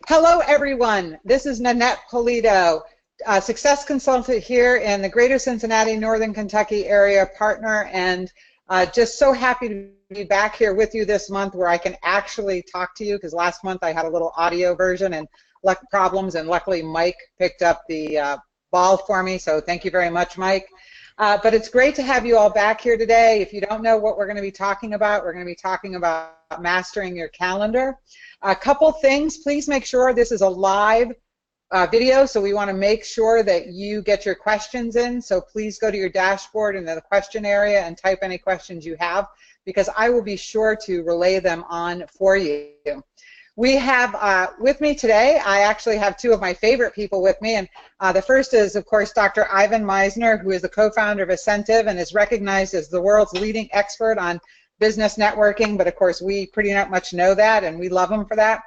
Hello, everyone. This is Nanette Polito, a success consultant here in the greater Cincinnati, Northern Kentucky area, partner, and just so happy to be back here with you this month where I can actually talk to you, because last month I had a little audio version and problems, and luckily Mike picked up the ball for me, so thank you very much, Mike. But it's great to have you all back here today. If you don't know what we're going to be talking about, we're going to be talking about mastering your calendar. A couple things. Please make sure this is a live video, so we want to make sure that you get your questions in. So please go to your dashboard in the question area and type any questions you have, because I will be sure to relay them on for you. We have with me today, I actually have two of my favorite people with me, and the first is, of course, Dr. Ivan Misner, who is the co-founder of Ascentive and is recognized as the world's leading expert on business networking, but of course we pretty much know that, and we love him for that,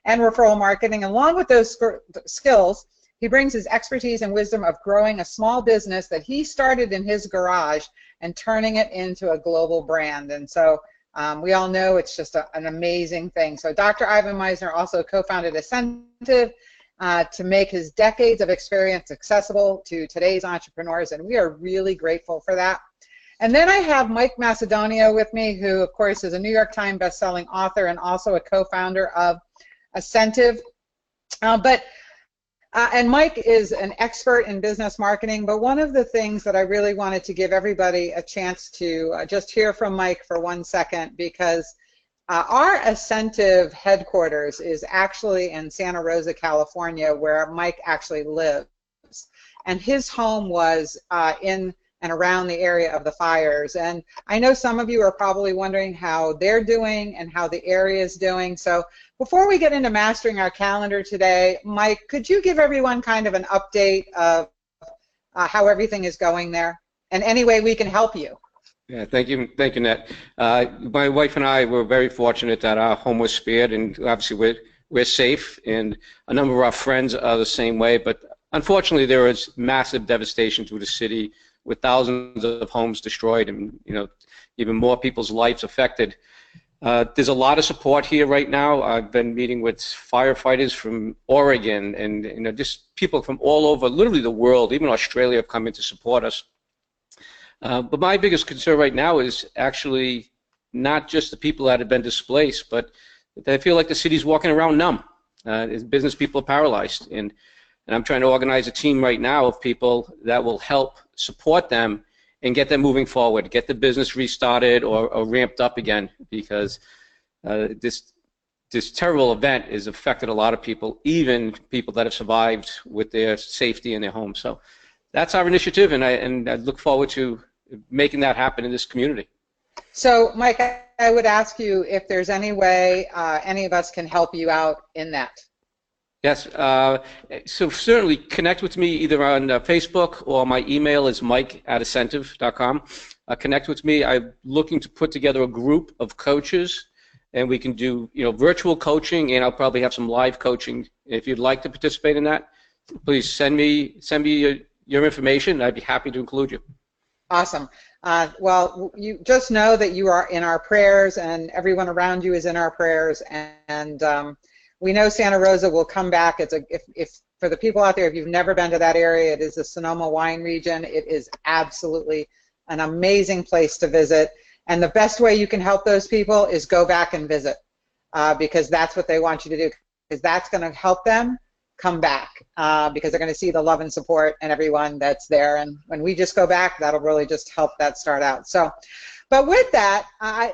and referral marketing. Along with those skills, he brings his expertise and wisdom of growing a small business that he started in his garage and turning it into a global brand. And so we all know it's just an amazing thing. So Dr. Ivan Misner also co-founded Ascentive to make his decades of experience accessible to today's entrepreneurs, and we are really grateful for that. And then I have Mike Macedonio with me, who of course is a New York Times best-selling author and also a co-founder of Ascentive. And Mike is an expert in business marketing, but one of the things that I really wanted to give everybody a chance to just hear from Mike for 1 second, because our Ascentive headquarters is actually in Santa Rosa, California, where Mike actually lives. And his home was in and around the area of the fires. And I know some of you are probably wondering how they're doing and how the area is doing. So before we get into mastering our calendar today, Mike, could you give everyone kind of an update of how everything is going there and any way we can help you? Yeah, thank you, Net. My wife and I were very fortunate that our home was spared, and obviously we're safe, and a number of our friends are the same way. But unfortunately, there was massive devastation through the city, with thousands of homes destroyed, and even more people's lives affected. There's a lot of support here right now. I've been meeting with firefighters from Oregon, and just people from all over, literally the world. Even Australia have come in to support us. But my biggest concern right now is actually not just the people that have been displaced, but I feel like the city's walking around numb. Business people are paralyzed, and I'm trying to organize a team right now of people that will help support them and get them moving forward, get the business restarted or ramped up again, because this terrible event has affected a lot of people, even people that have survived with their safety in their homes. So that's our initiative, and I look forward to making that happen in this community. So, Mike, I would ask you if there's any way any of us can help you out in that. Yes, so certainly connect with me either on Facebook, or my email is mike@ascentive.com. Connect with me. I'm looking to put together a group of coaches, and we can do virtual coaching, and I'll probably have some live coaching. If you'd like to participate in that, please send me your information. I'd be happy to include you. Awesome. Well, you just know that you are in our prayers, and everyone around you is in our prayers, and we know Santa Rosa will come back. If for the people out there, if you've never been to that area, it is the Sonoma wine region. It is absolutely an amazing place to visit, and the best way you can help those people is go back and visit, because that's what they want you to do, because that's going to help them come back, because they're going to see the love and support and everyone that's there. And when we just go back, that'll really just help that start out. So, but with that,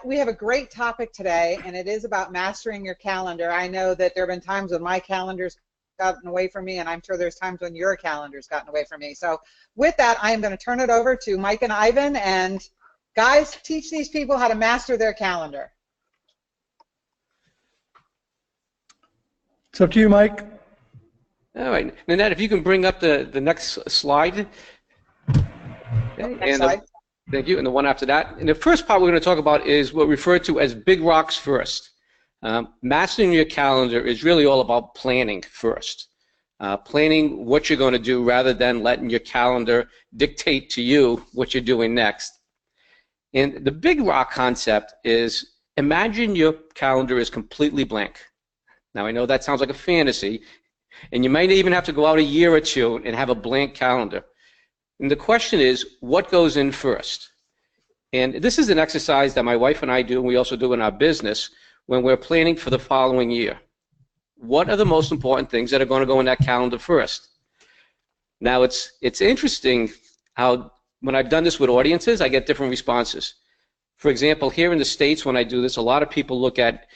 we have a great topic today, and it is about mastering your calendar. I know that there have been times when my calendar's gotten away from me, and I'm sure there's times when your calendar's gotten away from me. So with that, I am going to turn it over to Mike and Ivan, and guys, teach these people how to master their calendar. It's up to you, Mike. All right, Nanette, if you can bring up the next slide. Okay. Next slide. Thank you, and the one after that. And the first part we're going to talk about is what we refer to as big rocks first. Mastering your calendar is really all about planning first. Planning what you're going to do rather than letting your calendar dictate to you what you're doing next. And the big rock concept is, imagine your calendar is completely blank. Now, I know that sounds like a fantasy, and you might even have to go out a year or two and have a blank calendar. And the question is, what goes in first? And this is an exercise that my wife and I do, and we also do in our business when we're planning for the following year. What are the most important things that are going to go in that calendar first? Now, it's interesting how when I've done this with audiences, I get different responses. For example, here in the States, when I do this, a lot of people look at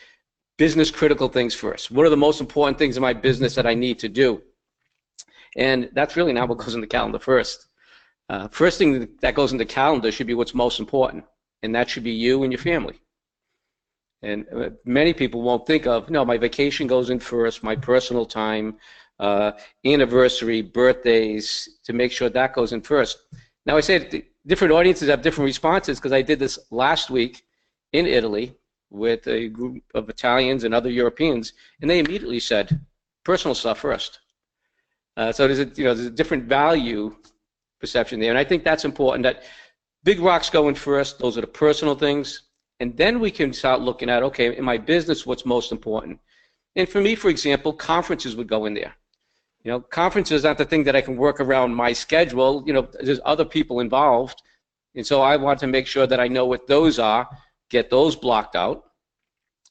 business critical things first. What are the most important things in my business that I need to do? And that's really not what goes in the calendar first. First thing that goes in the calendar should be what's most important, and that should be you and your family. And many people won't think of, no, my vacation goes in first, my personal time, anniversary, birthdays, to make sure that goes in first. Now, I say different audiences have different responses because I did this last week in Italy with a group of Italians and other Europeans, and they immediately said, personal stuff first. So there's a different value perception there, and I think that's important, that big rocks go in first. Those are the personal things, and then we can start looking at, okay, in my business, what's most important? And for me, for example, conferences would go in there. Conferences aren't the thing that I can work around my schedule. There's other people involved, and so I want to make sure that I know what those are, get those blocked out.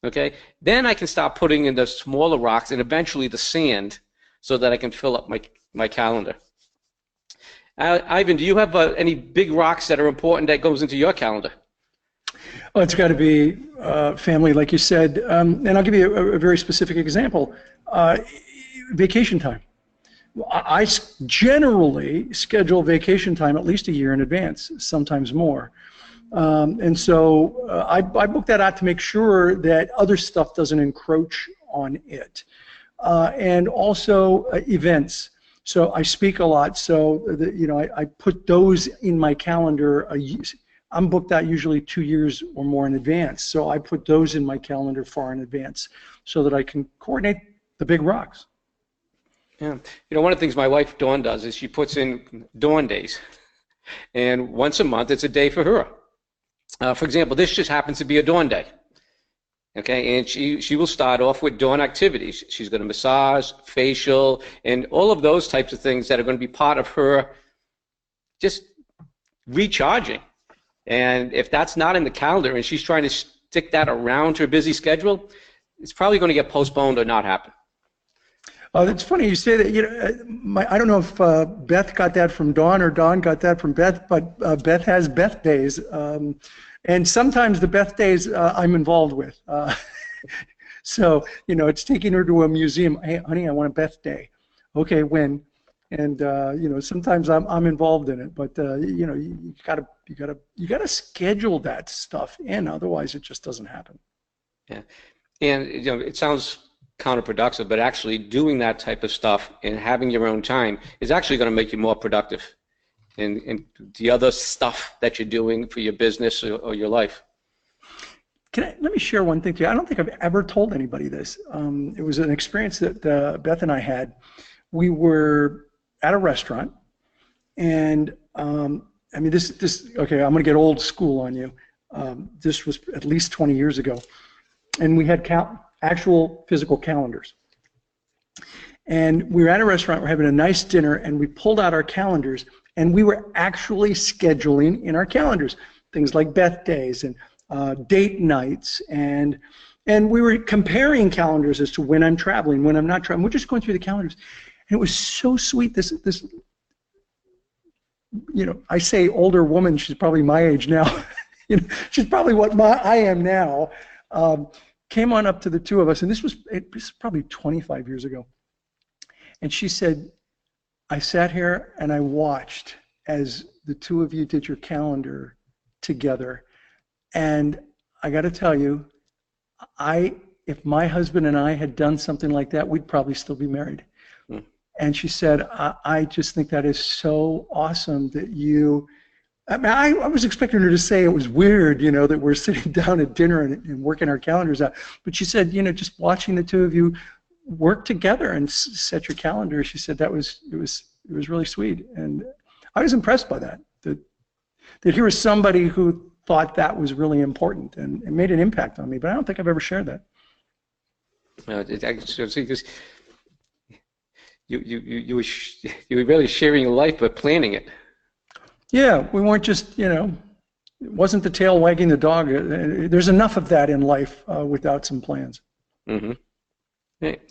Okay, then I can start putting in the smaller rocks and eventually the sand, so that I can fill up my calendar. Ivan, do you have any big rocks that are important that goes into your calendar? Oh, it's got to be family, like you said, and I'll give you a very specific example. Vacation time. I generally schedule vacation time at least a year in advance, sometimes more. And so I book that out to make sure that other stuff doesn't encroach on it. And also events. So I speak a lot, so I put those in my calendar. I'm booked out usually 2 years or more in advance, so I put those in my calendar far in advance so that I can coordinate the big rocks. Yeah, one of the things my wife Dawn does is she puts in Dawn days, and once a month it's a day for her. For example, this just happens to be a Dawn day. Okay, and she will start off with Dawn activities. She's going to massage, facial, and all of those types of things that are going to be part of her just recharging. And if that's not in the calendar and she's trying to stick that around her busy schedule, it's probably going to get postponed or not happen. It's funny you say that. I don't know if Beth got that from Dawn or Dawn got that from Beth, but Beth has Beth days. And sometimes the Beth days I'm involved with. So, it's taking her to a museum. Hey, honey, I want a Beth day. Okay, when? And sometimes I'm involved in it, but you gotta schedule that stuff in, otherwise it just doesn't happen. Yeah, and it sounds counterproductive, but actually doing that type of stuff and having your own time is actually going to make you more productive in the other stuff that you're doing for your business or your life. Let me share one thing to you. I don't think I've ever told anybody this. It was an experience that Beth and I had. We were at a restaurant, and okay, I'm going to get old school on you. This was at least 20 years ago, and we had actual physical calendars. And we were at a restaurant, we're having a nice dinner, and we pulled out our calendars, and we were actually scheduling in our calendars things like Beth days and date nights, and we were comparing calendars as to when I'm traveling, when I'm not traveling. We're just going through the calendars, and it was so sweet. This I say older woman, she's probably my age now. She's probably what I am now. Came on up to the two of us, and this was probably 25 years ago. And she said, I sat here and I watched as the two of you did your calendar together. And I got to tell you, if my husband and I had done something like that, we'd probably still be married. Mm. And she said, I just think that is so awesome that you, I was expecting her to say it was weird, that we're sitting down at dinner and working our calendars out. But she said, just watching the two of you work together and set your calendar, she said it was really sweet. And I was impressed by that here was somebody who thought that was really important and it made an impact on me. But I don't think I've ever shared that. Because you were really sharing your life, but planning it. Yeah, we weren't just, it wasn't the tail wagging the dog. There's enough of that in life without some plans. Mm-hmm. Okay.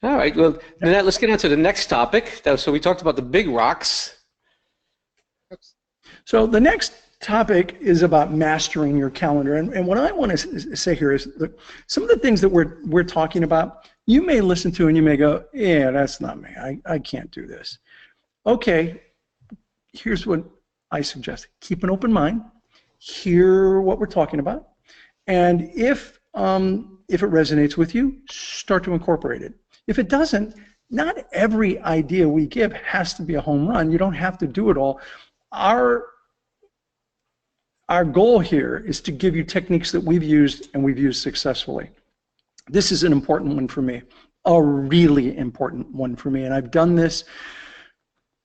All right. Well, Nanette, let's get on to the next topic. So we talked about the big rocks. So the next topic is about mastering your calendar. And what I want to say here is that some of the things that we're talking about, you may listen to and you may go, yeah, that's not me. I can't do this. Okay, here's what I suggest. Keep an open mind. Hear what we're talking about. And if it resonates with you, start to incorporate it. If it doesn't, not every idea we give has to be a home run. You don't have to do it all. Our goal here is to give you techniques that we've used and we've used successfully. This is an important one for me, a really important one for me, and I've done this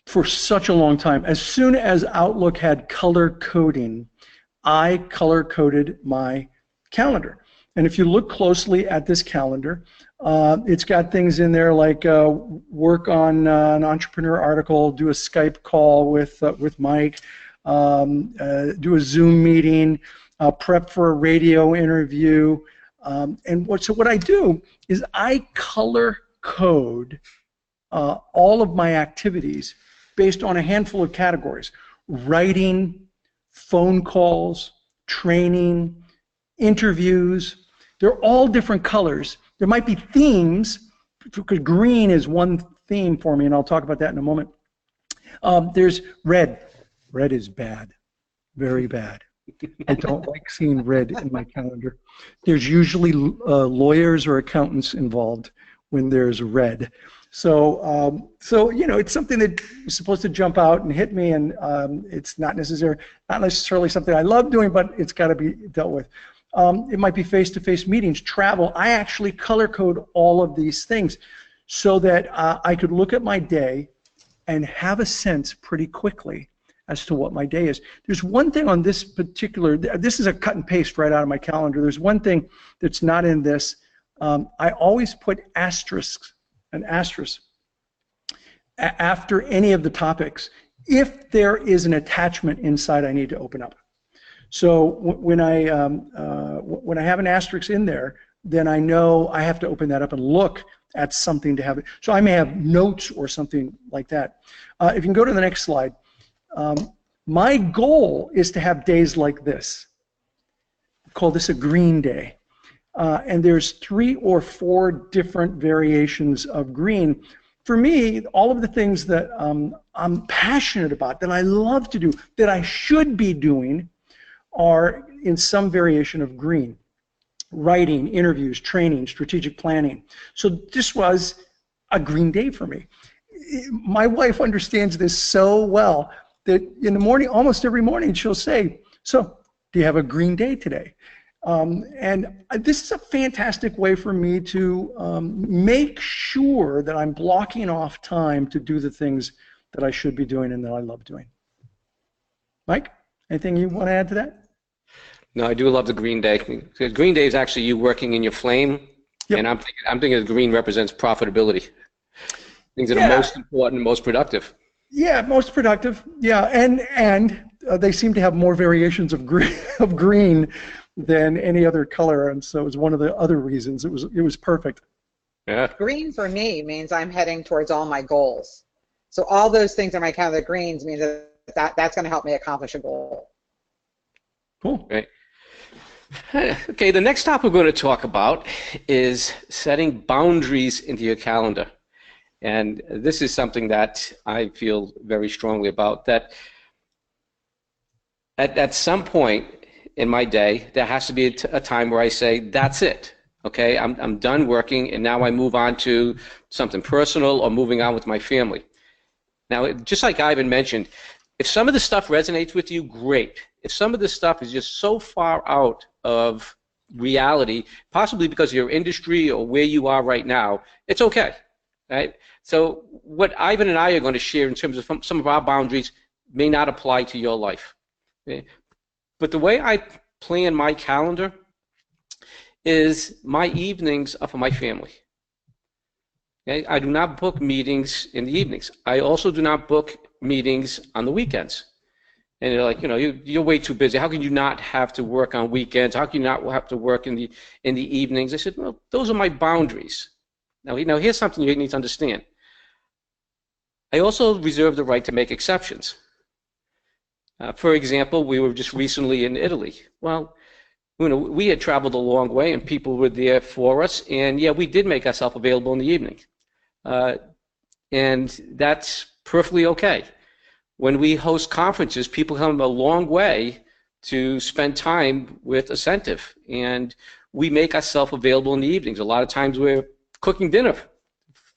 for such a long time. As soon as Outlook had color coding, I color coded my calendar. And if you look closely at this calendar, it's got things in there like work on an entrepreneur article, do a Skype call with Mike, do a Zoom meeting, prep for a radio interview. So what I do is I color code all of my activities based on a handful of categories: writing, phone calls, training, interviews. They're all different colors. There might be themes, because green is one theme for me, and I'll talk about that in a moment. There's red. Red is bad, very bad. I don't like seeing red in my calendar. There's usually lawyers or accountants involved when there's red. So it's something that is supposed to jump out and hit me, and it's not necessarily something I love doing, but it's got to be dealt with. It might be face-to-face meetings, travel. I actually color code all of these things so that I could look at my day and have a sense pretty quickly as to what my day is. There's one thing on this particular, this is a cut and paste right out of my calendar. There's one thing that's not in this. I always put an asterisk after any of the topics if there is an attachment inside I need to open up. So when I have an asterisk in there, then I know I have to open that up and look at something to have it. So I may have notes or something like that. If you can go to the next slide. My goal is to have days like this. I call this a green day. And there's 3 or 4 different variations of green. For me, all of the things that I'm passionate about, that I love to do, that I should be doing, are in some variation of green. Writing, interviews, training, strategic planning. So this was a green day for me. My wife understands this so well that in the morning, almost every morning, she'll say, "So, do you have a green day today?" And this is a fantastic way for me to make sure that I'm blocking off time to do the things that I should be doing and that I love doing. Mike, anything you want to add to that? No, I do love the green day. The green day is actually you working in your flame, yep. And I'm thinking the green represents profitability. Things that are most important, most productive. Yeah, most productive. Yeah, and they seem to have more variations of green than any other color, and so it was one of the other reasons. It was perfect. Yeah. Green for me means I'm heading towards all my goals. So all those things on my calendar, greens, means that's going to help me accomplish a goal. Cool. Right. Okay, the next topic we're going to talk about is setting boundaries into your calendar. And this is something that I feel very strongly about, that at some point in my day, there has to be a time where I say, that's it. Okay, I'm done working, and now I move on to something personal or moving on with my family. Now, just like Ivan mentioned, if some of the stuff resonates with you, great. If some of this stuff is just so far out of reality, possibly because of your industry or where you are right now, it's okay, right? So what Ivan and I are going to share in terms of some of our boundaries may not apply to your life. Okay? But the way I plan my calendar is my evenings are for my family. Okay? I do not book meetings in the evenings. I also do not book meetings on the weekends. And you're like, you're way too busy. How can you not have to work on weekends? How can you not have to work in the evenings? I said, well, those are my boundaries. Now, here's something you need to understand. I also reserve the right to make exceptions. For example, we were just recently in Italy. Well, we had traveled a long way, and people were there for us. And yeah, we did make ourselves available in the evening, and that's perfectly okay. When we host conferences, people come a long way to spend time with Ascentive, and we make ourselves available in the evenings. A lot of times we're cooking dinner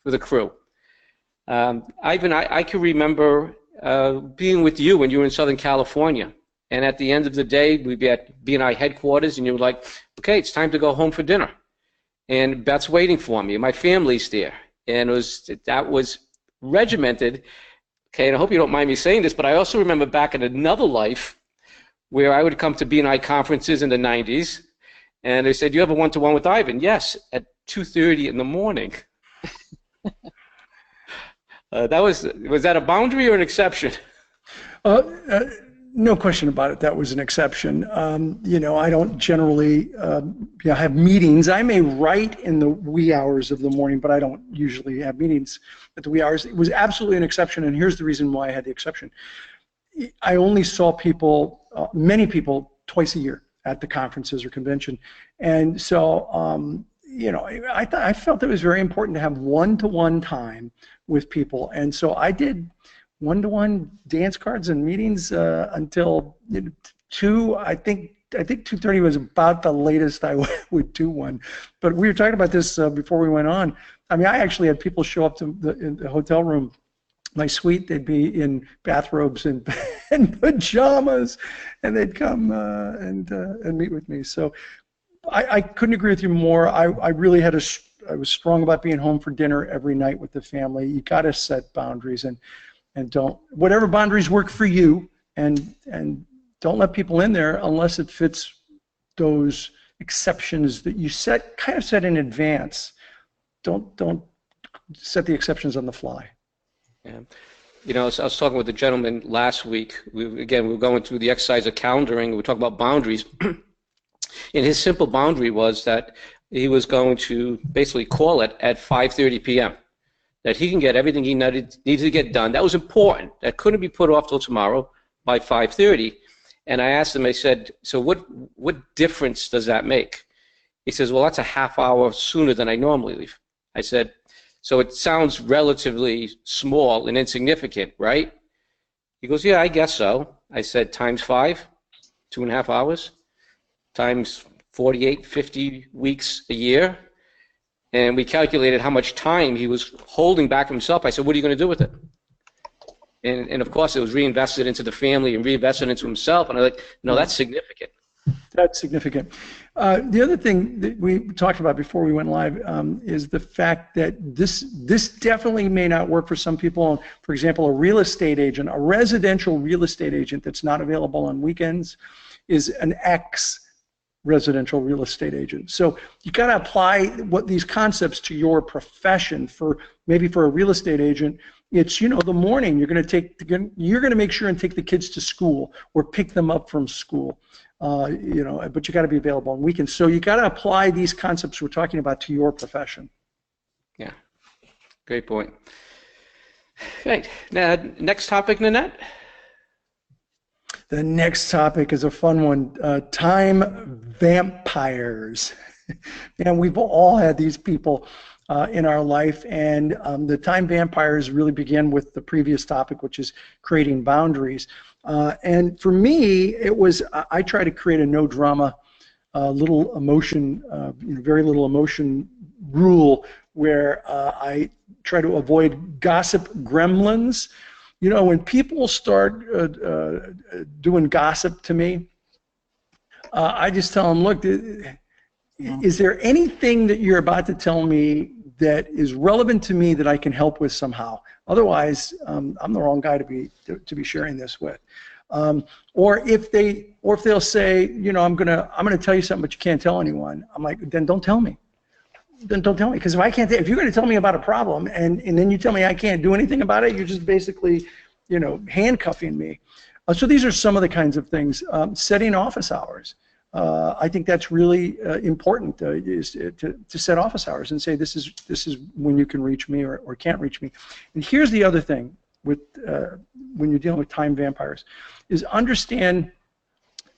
for the crew. Ivan, I can remember being with you when you were in Southern California, and at the end of the day, we'd be at BNI headquarters, and you were like, okay, it's time to go home for dinner. And Beth's waiting for me, and my family's there. And that was regimented. Okay, and I hope you don't mind me saying this, but I also remember back in another life where I would come to BNI conferences in the 90s, and they said, you have a one-to-one with Ivan? Yes, at 2:30 in the morning. Was that a boundary or an exception? No question about it. That was an exception. I don't generally have meetings. I may write in the wee hours of the morning, but I don't usually have meetings at the wee hours. It was absolutely an exception, and here's the reason why I had the exception. I only saw many people, twice a year at the conferences or convention, and so I felt it was very important to have one-to-one time with people, and so I did one-to-one dance cards and meetings until 2. I think 2:30 was about the latest I would do one. But we were talking about this before we went on. I mean, I actually had people show up to in the hotel room, my suite. They'd be in bathrobes and pajamas, and they'd come and meet with me. So I couldn't agree with you more. I really I was strong about being home for dinner every night with the family. You got to set boundaries and don't, whatever boundaries work for you, and don't let people in there unless it fits those exceptions that you kind of set in advance. Don't set the exceptions on the fly. Yeah. I was talking with a gentleman last week. We were going through the exercise of calendaring. We were talking about boundaries. And his simple boundary was that he was going to basically call it at 5:30 p.m. that he can get everything he needed to get done. That was important. That couldn't be put off till tomorrow by 5:30. And I asked him, I said, so what difference does that make? He says, well, that's a half hour sooner than I normally leave. I said, so it sounds relatively small and insignificant, right? He goes, yeah, I guess so. I said, times 5, 2.5 hours, times 48, 50 weeks a year. And we calculated how much time he was holding back himself. I said, what are you going to do with it? And of course, it was reinvested into the family and reinvested into himself. And I'm like, no, that's significant. That's significant. The other thing that we talked about before we went live is the fact that this definitely may not work for some people. For example, a real estate agent, a residential real estate agent that's not available on weekends is an ex-residential real estate agent. So you got to apply these concepts to your profession. Maybe for a real estate agent, it's the morning you're going to make sure and take the kids to school or pick them up from school. But you got to be available on weekends. So you got to apply these concepts we're talking about to your profession. Yeah, great point. Right, now next topic, Nanette. The next topic is a fun one, time vampires. And we've all had these people in our life, and the time vampires really began with the previous topic, which is creating boundaries. And for me, I try to create a no drama, little emotion, very little emotion rule, where I try to avoid gossip gremlins. When people start doing gossip to me, I just tell them, look, is there anything that you're about to tell me that is relevant to me that I can help with somehow? Otherwise, I'm the wrong guy to be sharing this with. Or if they'll say, I'm gonna tell you something, but you can't tell anyone. I'm like, then don't tell me. then don't tell me, because if I can't, if you're going to tell me about a problem and then you tell me I can't do anything about it, you're just basically, you know, handcuffing me. So these are some of the kinds of things. Setting office hours. I think that's really important, is to set office hours and say this is when you can reach me or can't reach me. And here's the other thing with when you're dealing with time vampires, is understand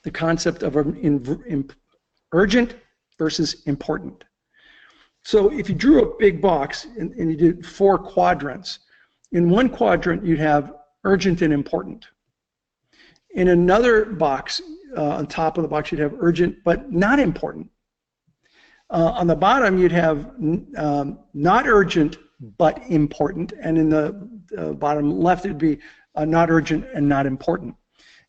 the concept of urgent versus important. So if you drew a big box and you did 4 quadrants, in one quadrant you'd have urgent and important. In another box, on top of the box, you'd have urgent but not important. On the bottom, you'd have not urgent but important, and in the bottom left, it'd be not urgent and not important.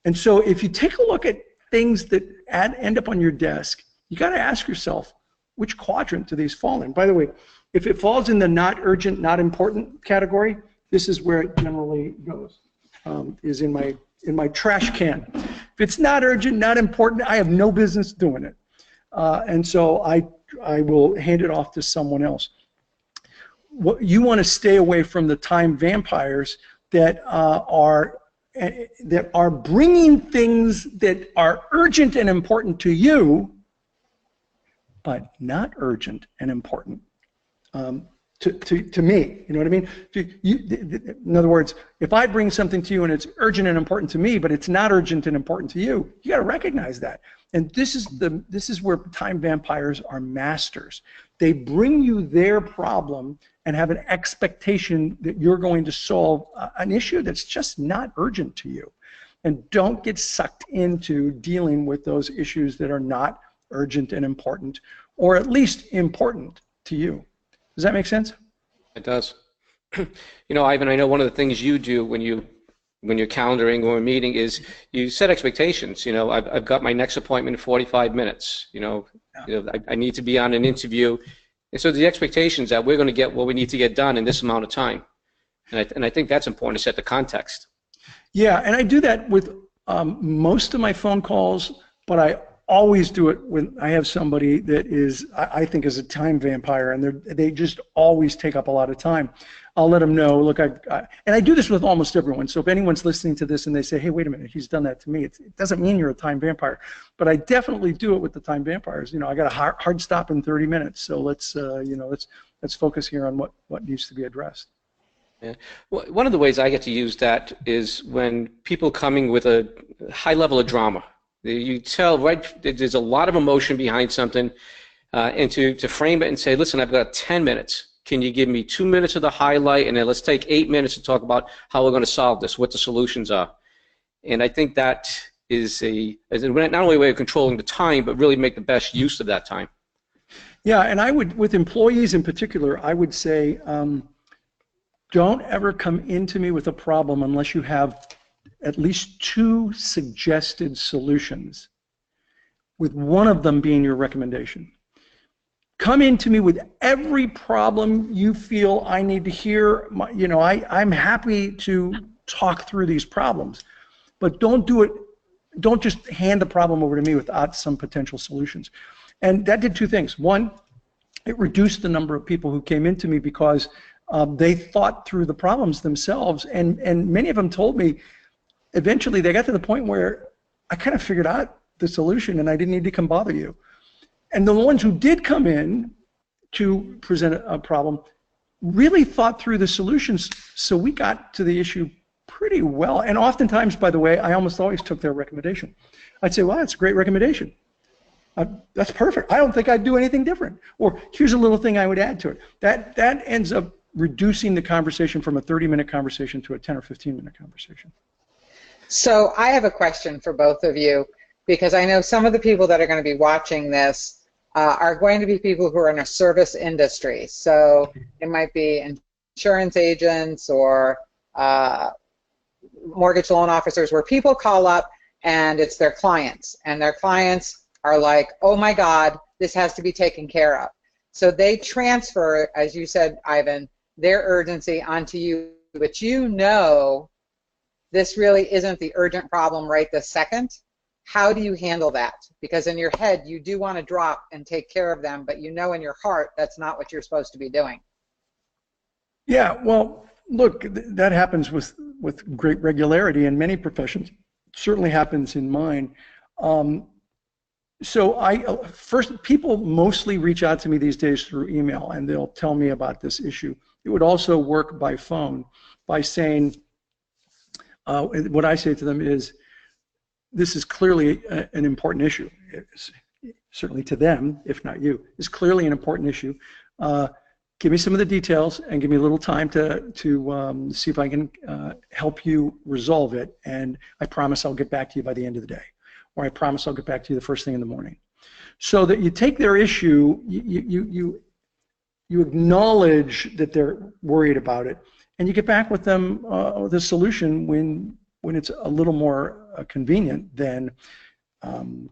And so if you take a look at things that end up on your desk, you got to ask yourself, which quadrant do these fall in? By the way, if it falls in the not urgent, not important category, this is where it generally goes, is in my trash can. If it's not urgent, not important, I have no business doing it. And so I will hand it off to someone else. You want to stay away from the time vampires that are bringing things that are urgent and important to you, but not urgent and important to me. You know what I mean? In other words, if I bring something to you and it's urgent and important to me, but it's not urgent and important to you, you got to recognize that. And this is where time vampires are masters. They bring you their problem and have an expectation that you're going to solve an issue that's just not urgent to you. And don't get sucked into dealing with those issues that are not urgent and important, or at least important to you. Does that make sense? It does. You know, Ivan, I know one of the things you do when you're calendaring or a meeting is you set expectations. You know, I've got my next appointment in 45 minutes. I need to be on an interview. And so the expectations that we're going to get what we need to get done in this amount of time. And I think that's important to set the context. Yeah, and I do that with most of my phone calls, but I always do it when I have somebody that is, I think, is a time vampire, and they just always take up a lot of time. I'll let them know, look, and I do this with almost everyone. So if anyone's listening to this and they say, hey, wait a minute, he's done that to me, it doesn't mean you're a time vampire. But I definitely do it with the time vampires. You know, I got a hard stop in 30 minutes, so let's focus here on what needs to be addressed. Yeah. Well, one of the ways I get to use that is when people coming with a high level of drama. You tell right there's a lot of emotion behind something, and to frame it and say, listen, I've got 10 minutes. Can you give me 2 minutes of the highlight, and then let's take 8 minutes to talk about how we're going to solve this, what the solutions are. And I think that is not only a way of controlling the time, but really make the best use of that time. Yeah, and I would, with employees in particular, I would say, don't ever come into me with a problem unless you have at least 2 suggested solutions, with one of them being your recommendation. Come into me with every problem you feel I need to hear. I'm happy to talk through these problems, but don't just hand the problem over to me without some potential solutions. And that did 2 things. One, it reduced the number of people who came into me because they thought through the problems themselves, and many of them told me eventually they got to the point where I kind of figured out the solution and I didn't need to come bother you. And the ones who did come in to present a problem really thought through the solutions, so we got to the issue pretty well. And oftentimes, by the way, I almost always took their recommendation. I'd say, well, that's a great recommendation. That's perfect. I don't think I'd do anything different. Or here's a little thing I would add to it. That ends up reducing the conversation from a 30-minute conversation to a 10 or 15-minute conversation. So I have a question for both of you, because I know some of the people that are going to be watching this are going to be people who are in a service industry. So it might be insurance agents or mortgage loan officers, where people call up and it's their clients, and their clients are like, oh my God, this has to be taken care of. So they transfer, as you said, Ivan, their urgency onto you, but you know this really isn't the urgent problem right this second, How do you handle that? Because in your head, you do want to drop and take care of them, but you know in your heart that's not what you're supposed to be doing. Yeah, well, look, that happens with great regularity in many professions. It certainly happens in mine. So first, people mostly reach out to me these days through email, and they'll tell me about this issue. It would also work by phone by saying, what I say to them is, this is clearly an important issue. It's, certainly to them, if not you, is clearly an important issue. Give me some of the details and give me a little time to see if I can help you resolve it. And I promise I'll get back to you by the end of the day, or I promise I'll get back to you the first thing in the morning. So that you take their issue, you acknowledge that they're worried about it, and you get back with them with a solution when it's a little more convenient than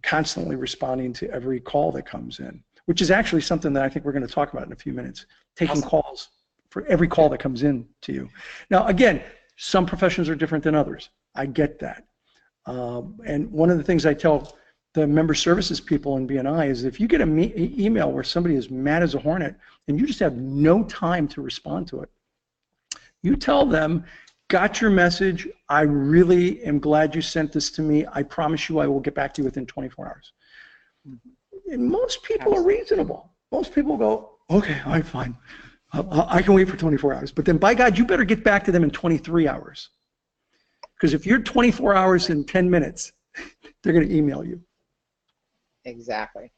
constantly responding to every call that comes in, which is actually something that I think we're going to talk about in a few minutes, taking calls for every call that comes in to you. Now, again, some professions are different than others. I get that. And one of the things I tell the member services people in BNI is if you get an email where somebody is mad as a hornet and you just have no time to respond to it, you tell them, got your message, I really am glad you sent this to me, I promise you I will get back to you within 24 hours. And most people are reasonable. Most people go, okay, all right, fine. I can wait for 24 hours. But then, by God, you better get back to them in 23 hours. Because if you're 24 hours and 10 minutes, they're going to email you. Exactly.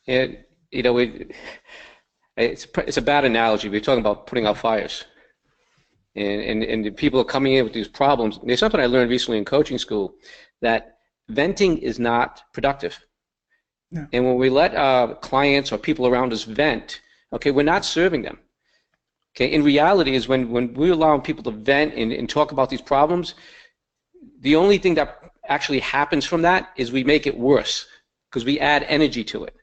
And, you know, it's a bad analogy. We're talking about putting out fires. And the people are coming in with these problems. There's something I learned recently in coaching school, that venting is not productive. No. And when we let clients or people around us vent, okay, we're not serving them. Okay, in reality is when we're allowing people to vent and talk about these problems, the only thing that actually happens from that is we make it worse because we add energy to it.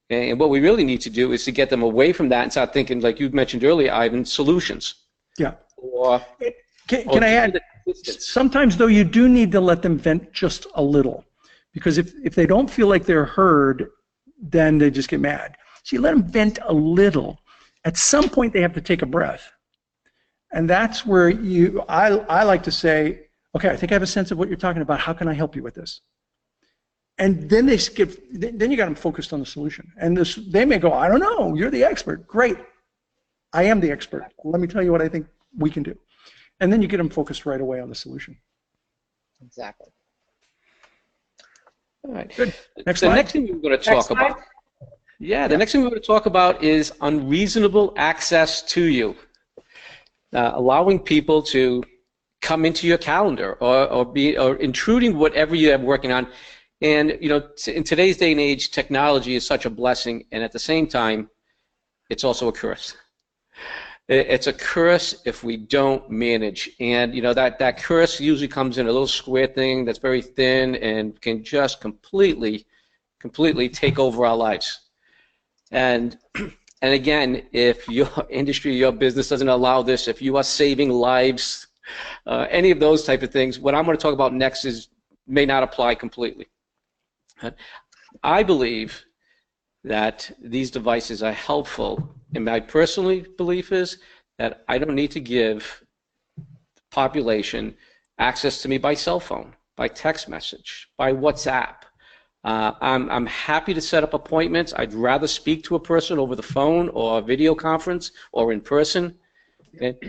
And what we really need to do is to get them away from that and start thinking, like you mentioned earlier, Ivan, solutions. Yeah. Can I add, sometimes though you do need to let them vent just a little, because if they don't feel like they're heard, then they just get mad. So you let them vent a little. At some point they have to take a breath, and that's where I like to say, okay, I think I have a sense of what you're talking about. How can I help you with this? And then then you got them focused on the solution. And they may go, I don't know, you're the expert. Great. I am the expert. Let me tell you what I think we can do. And then you get them focused right away on the solution. Exactly. All right. Good. Next the slide. next thing we're going to talk about. Yeah, the next thing we're going to talk about is unreasonable access to you. Allowing people to come into your calendar or intruding whatever you have working on. And, you know, in today's day and age, technology is such a blessing, and at the same time, it's also a curse. It's a curse if we don't manage, and you know that curse usually comes in a little square thing that's very thin and can just completely take over our lives. And again, if your industry, your business doesn't allow this, if you are saving lives, any of those type of things, what I'm going to talk about next may not apply completely. I believe that these devices are helpful, and my personal belief is that I don't need to give the population access to me by cell phone, by text message, by WhatsApp. I'm happy to set up appointments. I'd rather speak to a person over the phone or a video conference or in person. Okay?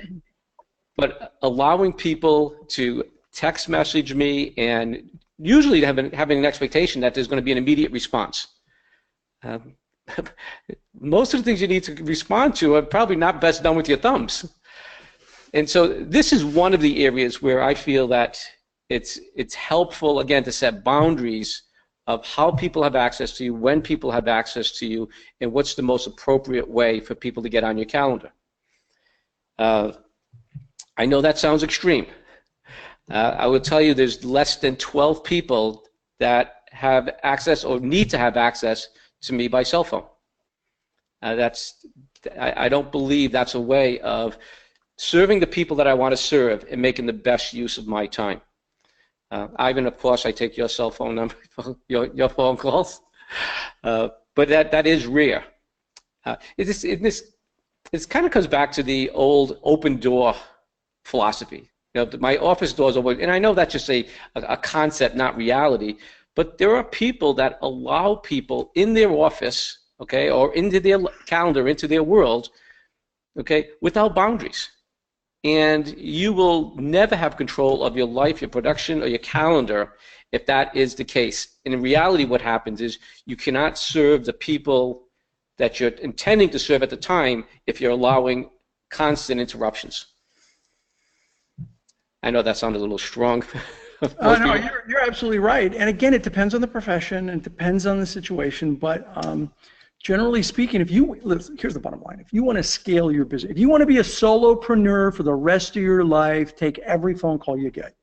But allowing people to text message me and usually having an expectation that there's going to be an immediate response. Most of the things you need to respond to are probably not best done with your thumbs. And so this is one of the areas where I feel that it's helpful, again, to set boundaries of how people have access to you, when people have access to you, and what's the most appropriate way for people to get on your calendar. I know that sounds extreme. I will tell you there's less than 12 people that have access or need to have access to me by cell phone. I don't believe that's a way of serving the people that I want to serve and making the best use of my time. Ivan, of course, I take your cell phone number, your phone calls, but that is rare. It kind of comes back to the old open door philosophy. My office doors open, and I know that's just a concept, not reality. But there are people that allow people in their office, okay, or into their calendar, into their world, okay, without boundaries. And you will never have control of your life, your production, or your calendar if that is the case. And in reality, what happens is you cannot serve the people that you're intending to serve at the time if you're allowing constant interruptions. I know that sounded a little strong. No, you're absolutely right. And again, it depends on the profession and depends on the situation. But generally speaking, here's the bottom line. If you want to scale your business, if you want to be a solopreneur for the rest of your life, take every phone call you get.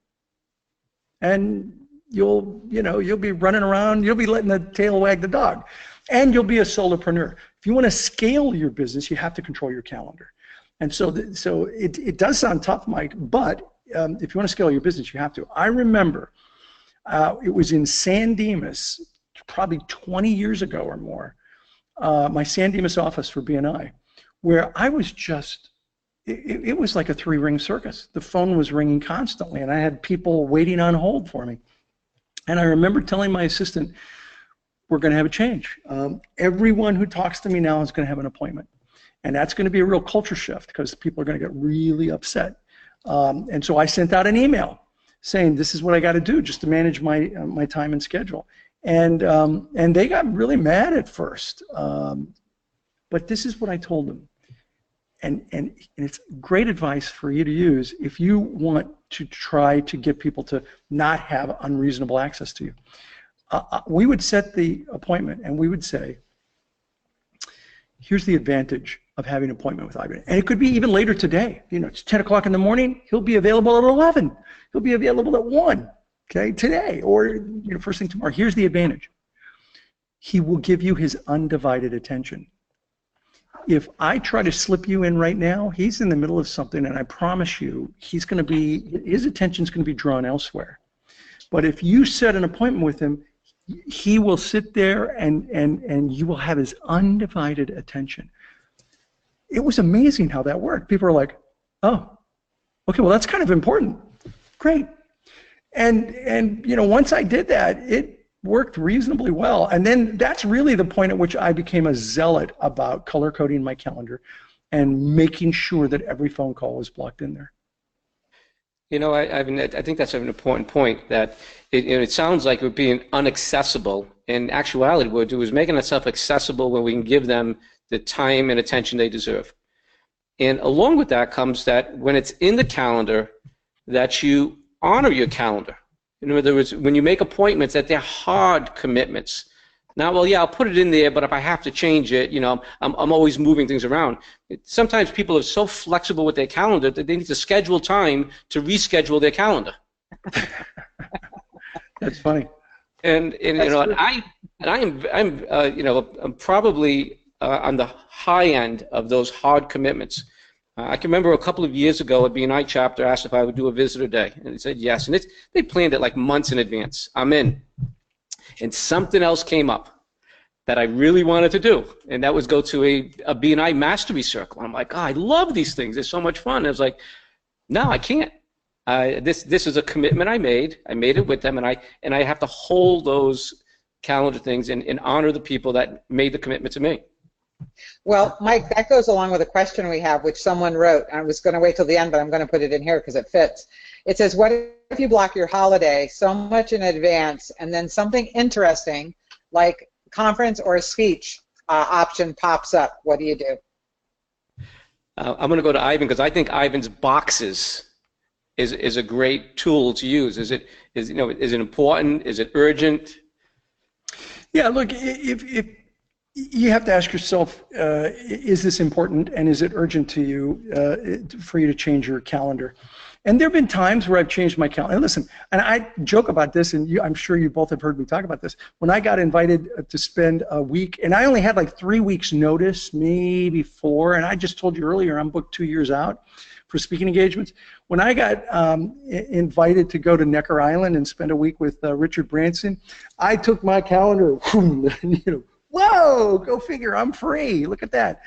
And you'll be running around, you'll be letting the tail wag the dog. And you'll be a solopreneur. If you want to scale your business, you have to control your calendar. And so it does sound tough, Mike, but if you want to scale your business, you have to. I remember it was in San Dimas, probably 20 years ago or more, my San Dimas office for BNI, where I was just, it was like a three-ring circus. The phone was ringing constantly, and I had people waiting on hold for me. And I remember telling my assistant, we're going to have a change. Everyone who talks to me now is going to have an appointment. And that's going to be a real culture shift because people are going to get really upset. And so I sent out an email saying, this is what I got to do just to manage my time and schedule. And they got really mad at first. But this is what I told them. And it's great advice for you to use if you want to try to get people to not have unreasonable access to you. We would set the appointment and we would say, here's the advantage of having an appointment with Ivan. And it could be even later today. It's 10 o'clock in the morning. He'll be available at 11. He'll be available at 1, okay, today, or first thing tomorrow. Here's the advantage. He will give you his undivided attention. If I try to slip you in right now, he's in the middle of something, and I promise you, his attention's going to be drawn elsewhere. But if you set an appointment with him, he will sit there and you will have his undivided attention. It was amazing how that worked. People are like, oh, okay, well, that's kind of important. Great. And once I did that, it worked reasonably well. And then that's really the point at which I became a zealot about color coding my calendar and making sure that every phone call was blocked in there. I think that's an important point, that it sounds like we're being unaccessible. In actuality, what we're doing is making ourselves accessible when we can give them the time and attention they deserve. And along with that comes that when it's in the calendar, that you honor your calendar. In other words, when you make appointments, that they're hard commitments. Not, well, yeah, I'll put it in there, but if I have to change it, I'm always moving things around. Sometimes people are so flexible with their calendar that they need to schedule time to reschedule their calendar. That's funny. And I'm probably on the high end of those hard commitments. I can remember a couple of years ago, a BNI chapter asked if I would do a visitor day, and I said yes. And they planned it like months in advance. I'm in. And something else came up that I really wanted to do, and that was go to a BNI mastery circle. And I'm like, oh, I love these things. They're so much fun. And I was like, no, I can't. This is a commitment I made. I made it with them, and I have to hold those calendar things and honor the people that made the commitment to me. Well, Mike, that goes along with a question we have, which someone wrote. I was going to wait till the end, but I'm going to put it in here because it fits. It says, what if you block your holiday so much in advance and then something interesting like conference or a speech option pops up? What do you do? I'm going to go to Ivan because I think Ivan's boxes is a great tool to use. Is it important? Is it urgent? Yeah, look, if you have to ask yourself, is this important and is it urgent to you for you to change your calendar? And there have been times where I've changed my calendar. And listen, and I joke about this, and I'm sure you both have heard me talk about this. When I got invited to spend a week, and I only had like 3 weeks notice, maybe 4, and I just told you earlier I'm booked 2 years out. for speaking engagements. When I got invited to go to Necker Island and spend a week with Richard Branson, I took my calendar, whoa, go figure, I'm free, look at that.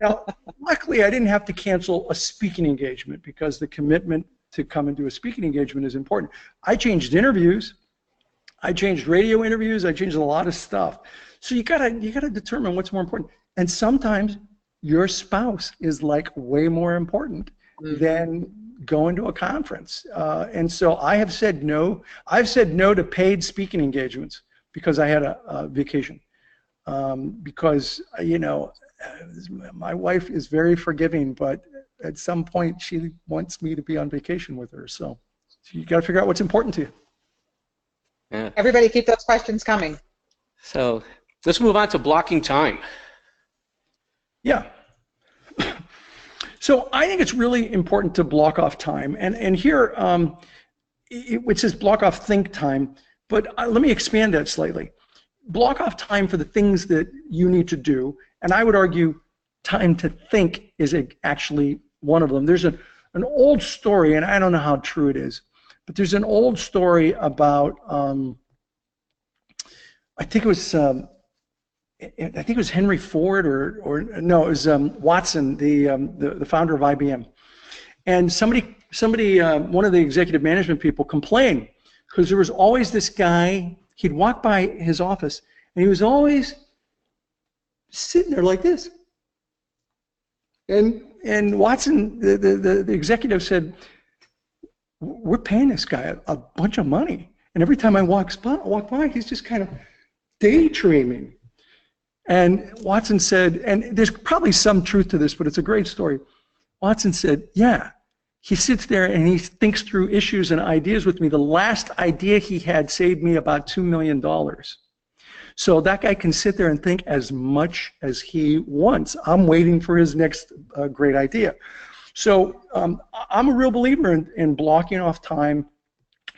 Now, luckily, I didn't have to cancel a speaking engagement because the commitment to come and do a speaking engagement is important. I changed interviews, I changed radio interviews, I changed a lot of stuff. So you gotta determine what's more important. And sometimes your spouse is like way more important than going to a conference. And so I have said no. I've said no to paid speaking engagements because I had a vacation. Because, my wife is very forgiving, but at some point she wants me to be on vacation with her. So you got to figure out what's important to you. Yeah. Everybody keep those questions coming. So let's move on to blocking time. Yeah. So I think it's really important to block off time. And here, it says block off think time, but let me expand that slightly. Block off time for the things that you need to do, and I would argue time to think is actually one of them. There's an old story, and I don't know how true it is, but there's an old story about, I think it was Henry Ford or no, it was Watson, the founder of IBM, and somebody, one of the executive management people complained because there was always this guy. He'd walk by his office, and he was always sitting there like this. And Watson, the executive, said, "We're paying this guy a bunch of money, and every time I walk by, he's just kind of daydreaming." And Watson said, and there's probably some truth to this, but it's a great story. Watson said, "Yeah, he sits there and he thinks through issues and ideas with me. The last idea he had saved me about $2 million. So that guy can sit there and think as much as he wants. I'm waiting for his next great idea." So I'm a real believer in blocking off time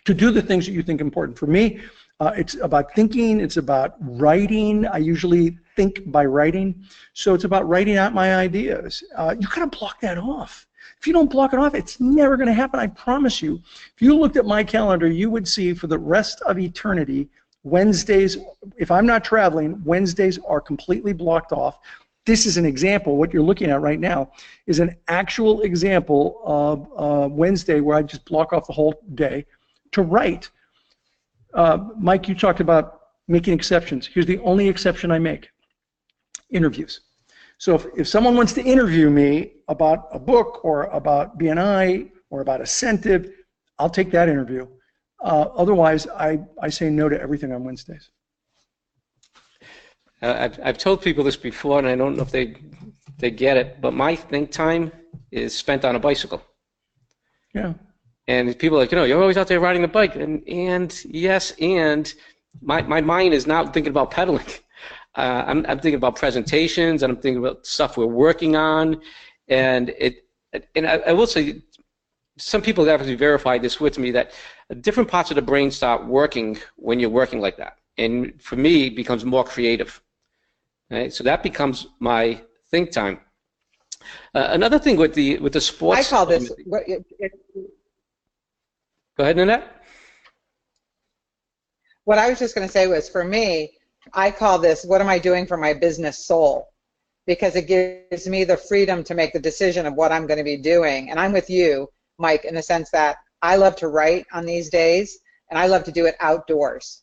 to do the things that you think important. For me, it's about thinking, it's about writing. I usually think by writing. So it's about writing out my ideas. You gotta block that off. If you don't block it off, it's never going to happen, I promise you. If you looked at my calendar, you would see for the rest of eternity, Wednesdays, if I'm not traveling, Wednesdays are completely blocked off. This is an example. What you're looking at right now is an actual example of Wednesday where I just block off the whole day to write. Mike, you talked about making exceptions. Here's the only exception I make: interviews. So if someone wants to interview me about a book or about BNI or about Ascentive, I'll take that interview. Otherwise, I say no to everything on Wednesdays. I've told people this before, and I don't know if they get it, but my think time is spent on a bicycle. Yeah. And people are like, you're always out there riding the bike, and yes, and my mind is not thinking about pedaling. I'm thinking about presentations, and I'm thinking about stuff we're working on, and I will say, some people have actually verified this with me, that different parts of the brain start working when you're working like that, and for me, it becomes more creative. Right? So that becomes my think time. Another thing with the sports, I call this. Go ahead, Nanette. What I was just going to say was, for me, I call this, what am I doing for my business soul? Because it gives me the freedom to make the decision of what I'm going to be doing. And I'm with you, Mike, in the sense that I love to write on these days, and I love to do it outdoors,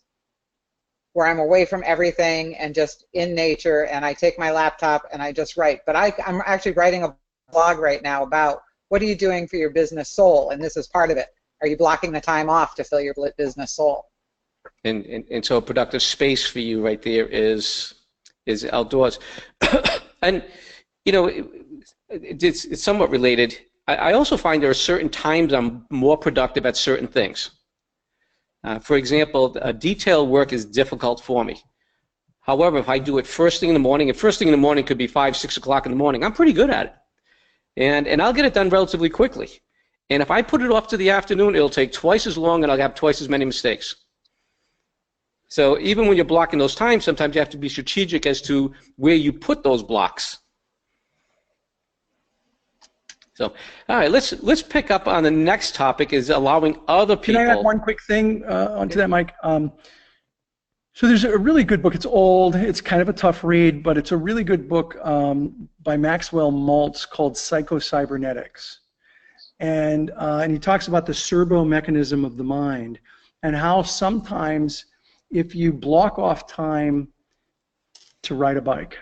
where I'm away from everything and just in nature, and I take my laptop and I just write. But I'm actually writing a blog right now about what are you doing for your business soul, and this is part of it. Are you blocking the time off to fill your business soul? And so a productive space for you right there is outdoors. And it's somewhat related. I also find there are certain times I'm more productive at certain things. For example, detailed work is difficult for me. However, if I do it first thing in the morning, and first thing in the morning could be 5, 6 o'clock in the morning, I'm pretty good at it. And I'll get it done relatively quickly. And if I put it off to the afternoon, it'll take twice as long and I'll have twice as many mistakes. So even when you're blocking those times, sometimes you have to be strategic as to where you put those blocks. So, all right, let's pick up on the next topic, is allowing other people. Can I add one quick thing onto that, Mike? So there's a really good book. It's old. It's kind of a tough read, but it's a really good book by Maxwell Maltz called Psycho-Cybernetics. And he talks about the servo mechanism of the mind and how sometimes if you block off time to ride a bike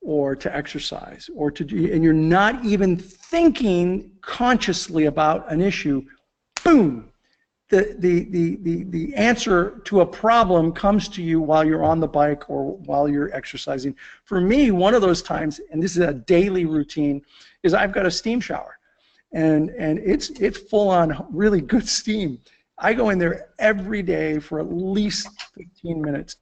or to exercise or and you're not even thinking consciously about an issue, boom, the answer to a problem comes to you while you're on the bike or while you're exercising. For me, one of those times, and this is a daily routine, is I've got a steam shower, and it's full on really good steam. I go in there every day for at least 15 minutes,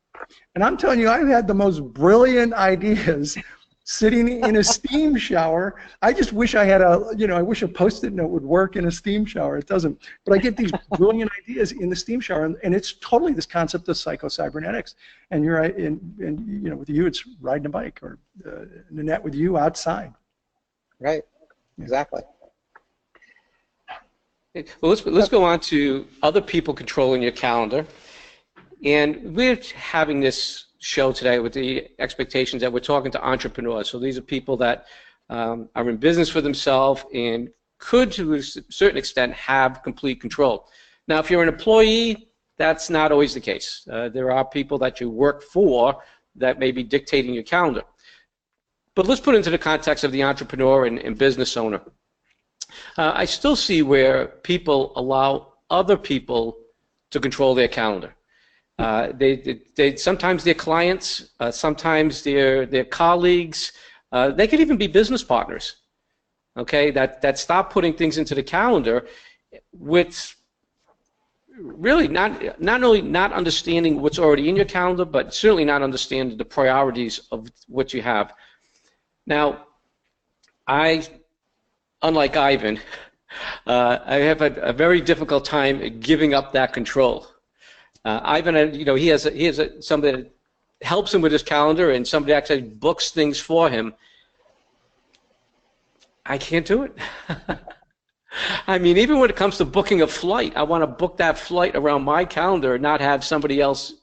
and I'm telling you, I've had the most brilliant ideas sitting in a steam shower. I just wish I had I wish a Post-it note would work in a steam shower. It doesn't. But I get these brilliant ideas in the steam shower, and it's totally this concept of psycho-cybernetics. And you're right, and with you, it's riding a bike, or Nanette, with you, outside. Right. Exactly. Well, let's go on to other people controlling your calendar. And we're having this show today with the expectations that we're talking to entrepreneurs. So these are people that are in business for themselves and could, to a certain extent, have complete control. Now, if you're an employee, that's not always the case. There are people that you work for that may be dictating your calendar. But let's put it into the context of the entrepreneur and business owner. I still see where people allow other people to control their calendar. They sometimes their clients, sometimes their colleagues, they could even be business partners, okay, that stop putting things into the calendar with really not only not understanding what's already in your calendar, but certainly not understanding the priorities of what you have. Now, unlike Ivan, I have a very difficult time giving up that control. Ivan, he has somebody that helps him with his calendar, and somebody actually books things for him. I can't do it. I mean, even when it comes to booking a flight, I want to book that flight around my calendar and not have somebody else,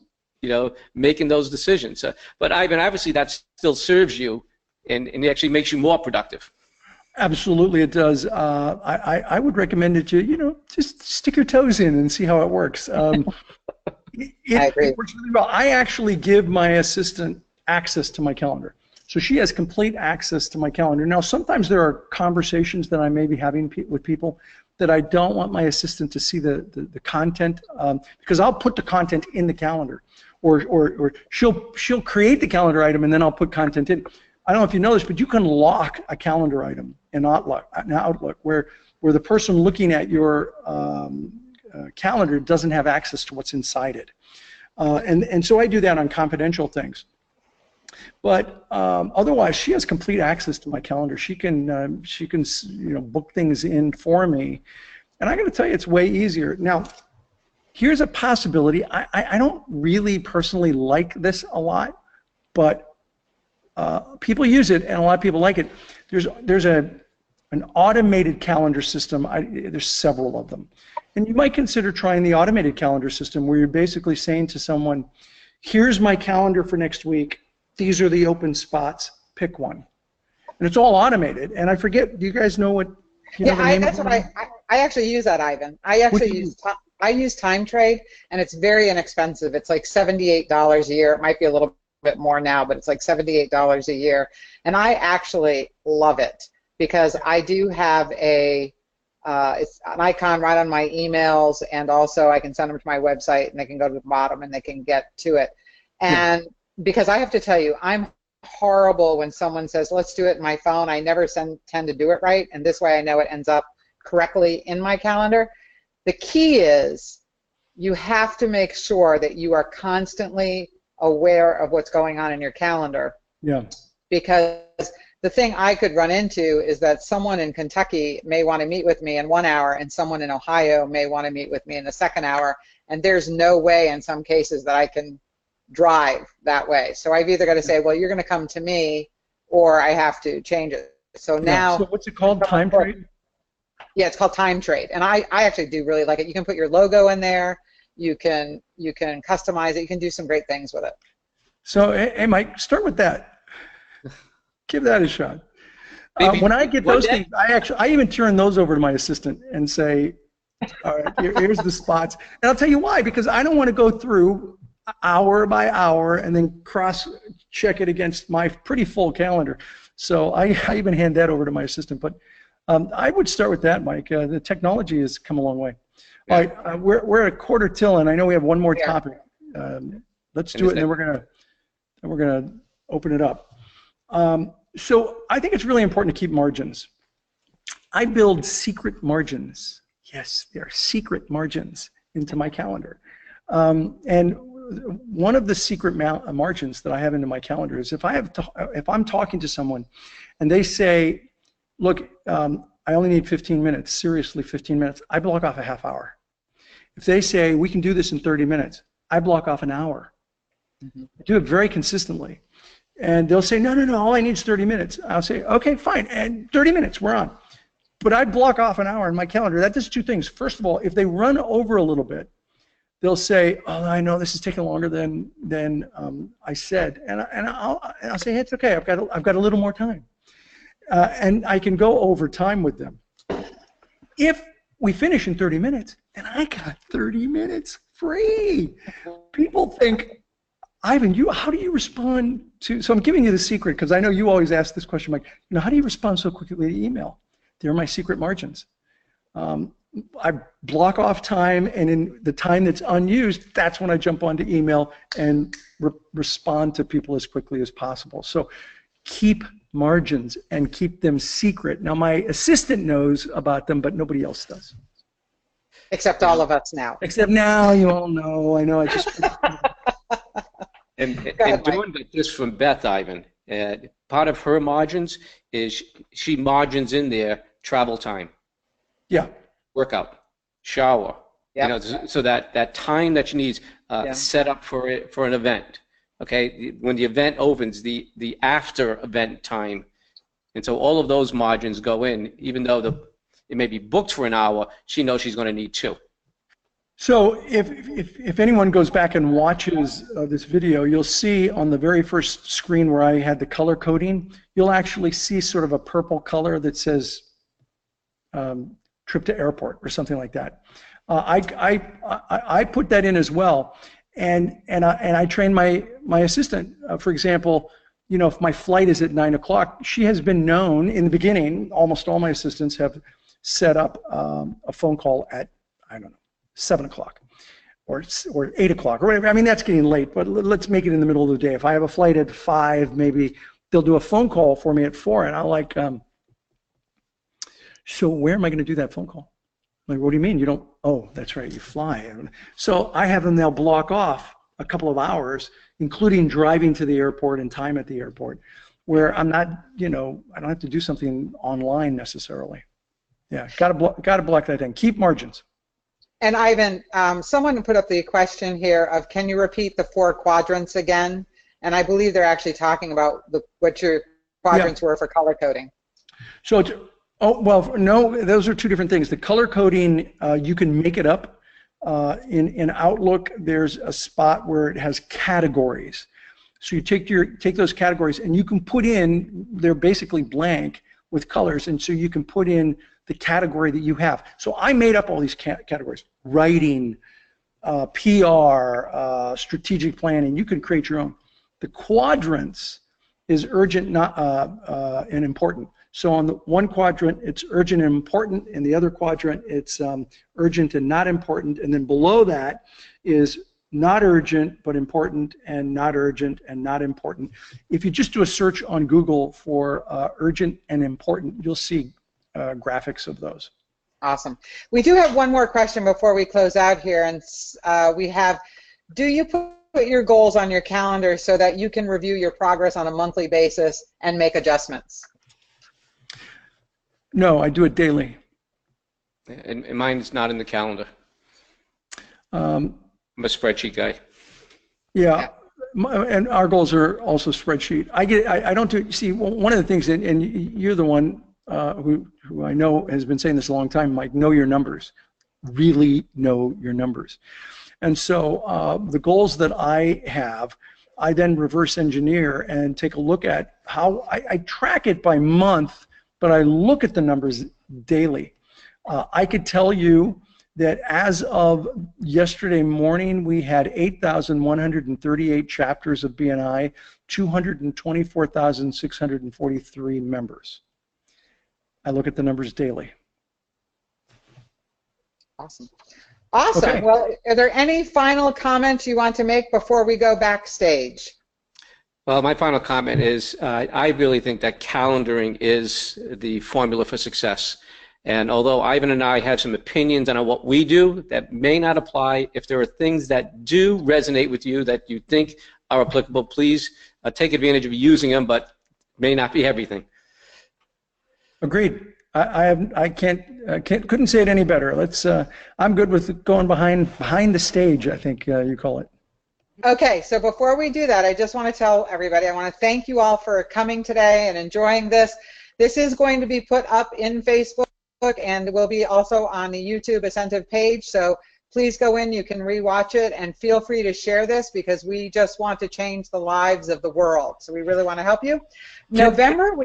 making those decisions. But Ivan, obviously, that still serves you, and it actually makes you more productive. Absolutely, it does. I would recommend it to just stick your toes in and see how it works. I agree. It works really well. I actually give my assistant access to my calendar, so she has complete access to my calendar. Now, sometimes there are conversations that I may be having with people that I don't want my assistant to see the content, because I'll put the content in the calendar, or she'll create the calendar item and then I'll put content in. I don't know if you know this, but you can lock a calendar item in Outlook where the person looking at your calendar doesn't have access to what's inside it. And so I do that on confidential things. But otherwise, she has complete access to my calendar. She can book things in for me. And I got to tell you, it's way easier. Now, here's a possibility. I don't really personally like this a lot, but people use it, and a lot of people like it. There's an automated calendar system. There's several of them. And you might consider trying the automated calendar system, where you're basically saying to someone, here's my calendar for next week. These are the open spots. Pick one. And it's all automated. And I forget, do you guys know what? That's what I actually use that, Ivan. I use Time Trade, and it's very inexpensive. It's like $78 a year. It might be a little bit more now, but it's like $78 a year. And I actually love it because I do have it's an icon right on my emails, and also I can send them to my website and they can go to the bottom and they can get to it. And because I have to tell you, I'm horrible when someone says, let's do it in my phone. I never tend to do it right, and this way I know it ends up correctly in my calendar. The key is you have to make sure that you are constantly aware of what's going on in your calendar. Yeah. Because the thing I could run into is that someone in Kentucky may want to meet with me in 1 hour, and someone in Ohio may want to meet with me in the second hour, and there's no way in some cases that I can drive that way. So I've either got to say, well, you're going to come to me, or I have to change it. So Yeah. now, So what's it called? Time trade? yeah, it's called Time Trade, and I actually do really like it. You can put your logo in there. You can customize it. You can do some great things with it. So, hey, Mike, start with that. Give that a shot. Maybe When I get one those day- things, I even turn those over to my assistant and say, all right, here's the spots. And I'll tell you why, because I don't want to go through hour by hour and then cross-check it against my pretty full calendar. So I even hand that over to my assistant. But I would start with that, Mike. The technology has come a long way. All right, we're at a quarter till, and I know we have one more topic. Let's do it, and then we're gonna open it up. So I think it's really important to keep margins. I build secret margins. Yes, there are secret margins into my calendar. And one of the secret margins that I have into my calendar is if I'm talking to someone and they say, look, I only need 15 minutes, seriously 15 minutes, I block off a half hour. If they say we can do this in 30 minutes, I block off an hour. I do it very consistently. And they'll say, no, all I need is 30 minutes. I'll say, okay, fine, and 30 minutes, we're on. But I block off an hour in my calendar. That does two things. First of all, if they run over a little bit, they'll say, oh, I know this is taking longer than I said. And I'll say, hey, it's okay, I've got a little more time. And I can go over time with them. If we finish in 30 minutes, then I got 30 minutes free. People think, Ivan, how do you respond to, so I'm giving you the secret because I know you always ask this question, Mike, how do you respond so quickly to email? They're my secret margins. I block off time, and in the time that's unused, that's when I jump onto email and respond to people as quickly as possible. So keep margins and keep them secret. Now my assistant knows about them, but nobody else does. Except all of us now. Except now you all know. I know. I just. And ahead, doing this from Beth, Ivan, part of her margins is she margins in there travel time. Yeah. Workout, shower. Yep. So that time that she needs set up for an event. Okay, when the event opens, the after event time, and so all of those margins go in. Even though it may be booked for an hour, she knows she's going to need 2. So if anyone goes back and watches this video, you'll see on the very first screen where I had the color coding, you'll actually see sort of a purple color that says trip to airport or something like that. I put that in as well, and I train my assistant. For example, if my flight is at 9 o'clock, she has been known in the beginning. Almost all my assistants have set up a phone call at, I don't know, 7 o'clock or 8 o'clock or whatever. I mean, that's getting late, but let's make it in the middle of the day. If I have a flight at 5, maybe they'll do a phone call for me at 4, and I'll like, so where am I going to do that phone call? Like, what do you mean? You don't, oh, that's right, you fly. So I have them, they'll block off a couple of hours, including driving to the airport and time at the airport, where I'm not, I don't have to do something online necessarily. Yeah, got to block that in. Keep margins. And Ivan, someone put up the question here of, can you repeat the 4 quadrants again? And I believe they're actually talking about what your quadrants were for color coding. So it's, no, those are 2 different things. The color coding, you can make it up. In Outlook, there's a spot where it has categories. So you take those categories and you can put in, they're basically blank with colors, and so you can put in the category that you have. So I made up all these categories: writing, PR, strategic planning. You can create your own. The quadrants is urgent, and important. So on the one quadrant, it's urgent and important. In the other quadrant, it's urgent and not important. And then below that is not urgent but important, and not urgent and not important. If you just do a search on Google for urgent and important, you'll see graphics of those. Awesome. We do have one more question before we close out here, and we have, do you put your goals on your calendar so that you can review your progress on a monthly basis and make adjustments? No, I do it daily. And mine is not in the calendar. Um, I'm a spreadsheet guy. Yeah, And our goals are also spreadsheet. I don't do, see, one of the things, and you're the one who I know has been saying this a long time, Mike, know your numbers. Really know your numbers. And so the goals that I have, I then reverse engineer and take a look at how I track it by month, but I look at the numbers daily. I could tell you that as of yesterday morning, we had 8,138 chapters of BNI, 224,643 members. I look at the numbers daily. Awesome. Awesome. Okay. Well, are there any final comments you want to make before we go backstage? Well, my final comment is I really think that calendaring is the formula for success. And although Ivan and I have some opinions on what we do that may not apply, if there are things that do resonate with you that you think are applicable, please take advantage of using them, but may not be everything. Agreed. I couldn't say it any better. Let's. I'm good with going behind the stage, I think you call it. Okay, so before we do that, I just want to tell everybody, I want to thank you all for coming today and enjoying this. This is going to be put up in Facebook and will be also on the YouTube Ascentive page, so please go in, you can rewatch it, and feel free to share this because we just want to change the lives of the world, so we really want to help you. November,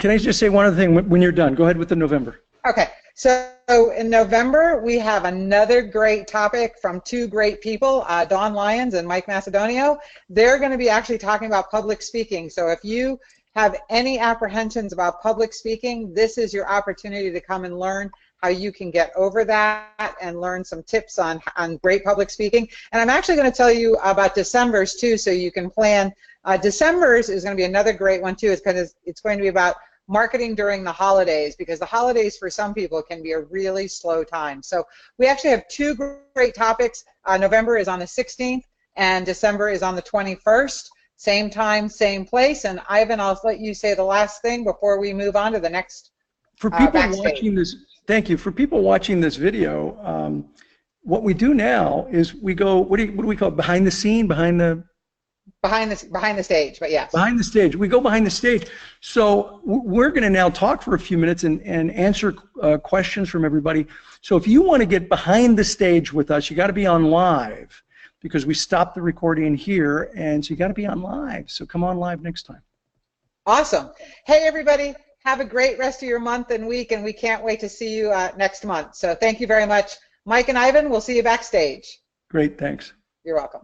can I just say one other thing when you're done? Go ahead with the November. Okay, so in November, we have another great topic from two great people, Dawn Lyons and Mike Macedonio. They're going to be actually talking about public speaking, so if you have any apprehensions about public speaking, this is your opportunity to come and learn how you can get over that and learn some tips on great public speaking. And I'm actually going to tell you about December's too, so you can plan. December's is going to be another great one too. It's going to be about marketing during the holidays, because the holidays for some people can be a really slow time. So we actually have two great topics. November is on the 16th and December is on the 21st. Same time, same place. And Ivan, I'll let you say the last thing before we move on to the next. For people watching this, thank you. For people watching this video, what we do now is we go. What do we call it? Behind the scene, behind the stage. But yes. Behind the stage. We go behind the stage. So we're going to now talk for a few minutes and answer questions from everybody. So if you want to get behind the stage with us, you got to be on live, because we stopped the recording here, and so you got to be on live. So come on live next time. Awesome. Hey, everybody. Have a great rest of your month and week, and we can't wait to see you next month. So thank you very much. Mike and Ivan, we'll see you backstage. Great. Thanks. You're welcome.